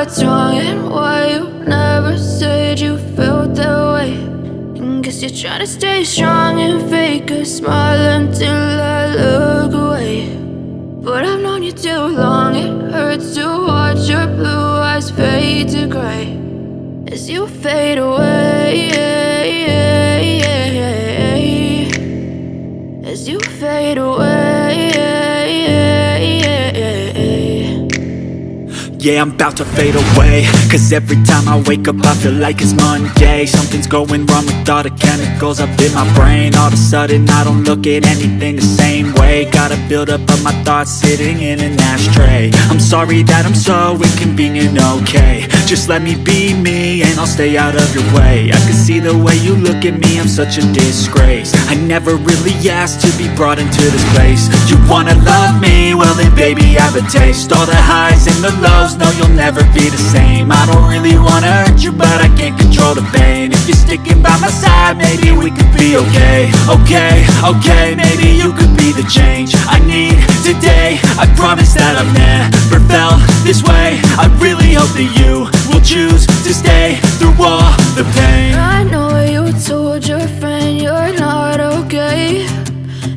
what's wrong and why you never said you felt that way. And guess you're trying to stay strong and fake a smile until I look away. But I've known you too long, it hurts to watch your blue eyes fade to gray as you fade away, as you fade away. Yeah, I'm about to fade away, cause every time I wake up I feel like it's Monday. Something's going wrong with all the chemicals up in my brain. All of a sudden I don't look at anything the same way. Got a build-up of my thoughts sitting in an ashtray. I'm sorry that I'm so inconvenient, okay. Just let me be me and I'll stay out of your way. I can see the way you look at me, I'm such a disgrace. I never really asked to be brought into this place. You wanna love me? Well then baby I have a taste. All the highs and the lows, no you'll never be the same. I don't really wanna hurt you but I can't control the pain. If you're sticking by my side maybe we could be okay. Okay, maybe you could be the change I need today. I promise that I've never felt this way. I really hope that you will choose to stay through all the pain. I know you told your friend you're not okay,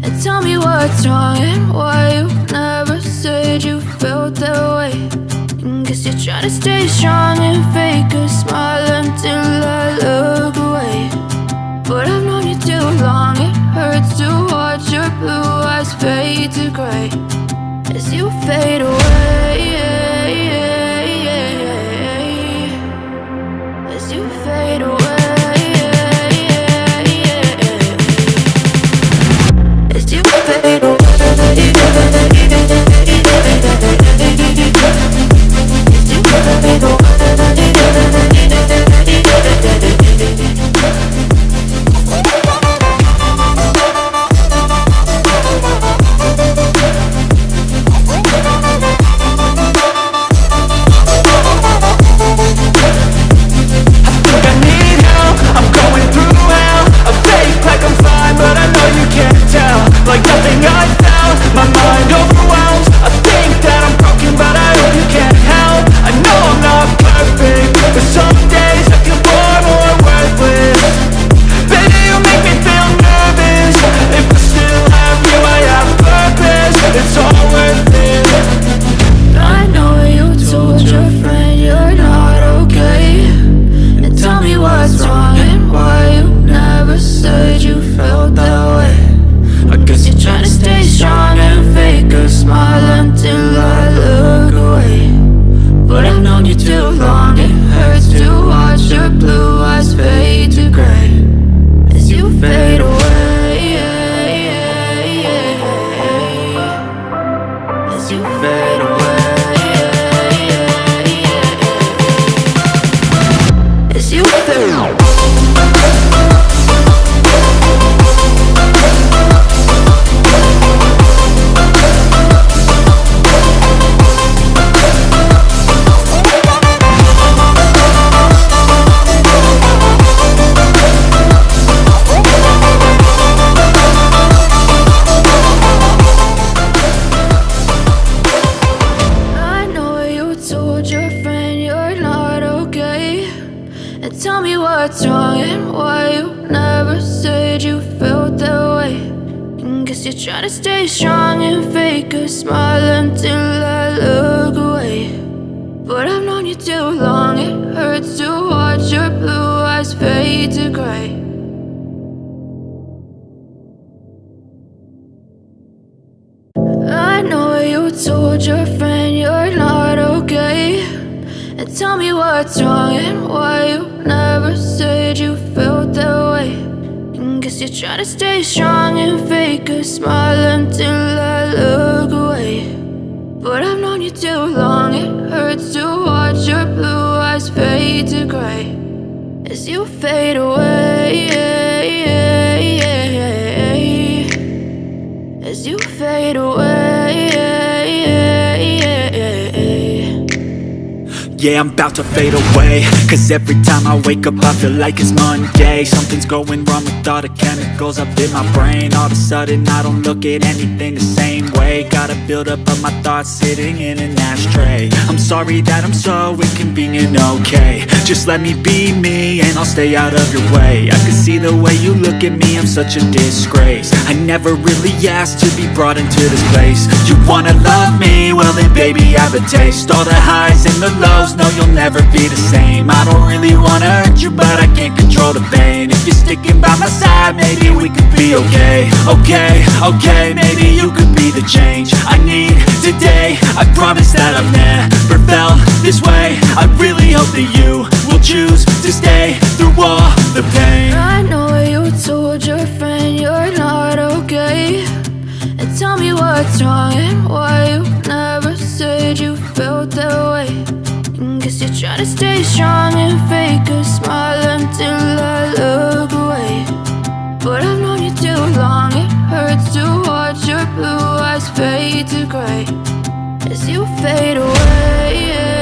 and tell me what's wrong and why you never said you felt that way. And guess you're trying to stay strong and fake a smile until I look away. But I've known you too long, it hurts to watch your blue eyes fade to gray as you fade away, as you fade away, as you fade away. Like nothing I felt, my mind overwhelms. I think that I'm broken but I hope you can't help. I know I'm not perfect, but some days I feel far more worthless. Baby, you make me feel nervous. If I still have you, I have purpose. It's all worth it. I know you told your friend you're not okay, and tell me what's wrong and why you never said you felt that way. I guess you're trying to stay strong and fake a smile until I look away. But I've known you too long, it hurts to watch your blue eyes fade to gray as you fade away, as you fade away, as you fade away. Tell me what's wrong and why you never said you felt that way. And guess you're trying to stay strong and fake a smile until I look away. But I've known you too long, it hurts to watch your blue eyes fade to gray. I know you told your friend you're not okay, and tell me what's wrong and why you never said you felt that way. And guess you're trying to stay strong and fake a smile until I look away. But I've known you too long, it hurts to watch your blue eyes fade to gray as you fade away, as you fade away. Yeah, I'm about to fade away, cause every time I wake up I feel like it's Monday. Something's going wrong with all the chemicals up in my brain. All of a sudden I don't look at anything the same way. Gotta build up of my thoughts sitting in an ashtray. I'm sorry that I'm so inconvenient, okay. Just let me be me and I'll stay out of your way. I can see the way you look at me, I'm such a disgrace. I never really asked to be brought into this place. You wanna love me? Well then baby I have a taste. All the highs and the lows, no you'll never be the same. I don't really wanna hurt you but I can't control the pain. If you're sticking by my side, maybe we could be okay. Okay, maybe you could be the change I need today. I promise that I've never felt this way. I really hope that you will choose to stay through all the pain. I know you told your friend you're not okay, and tell me what's wrong and why you never said you felt that way. Guess you're trying to stay strong and fake a smile until I look away. But I've known you too long, it hurts to watch your blue eyes fade to gray as you fade away.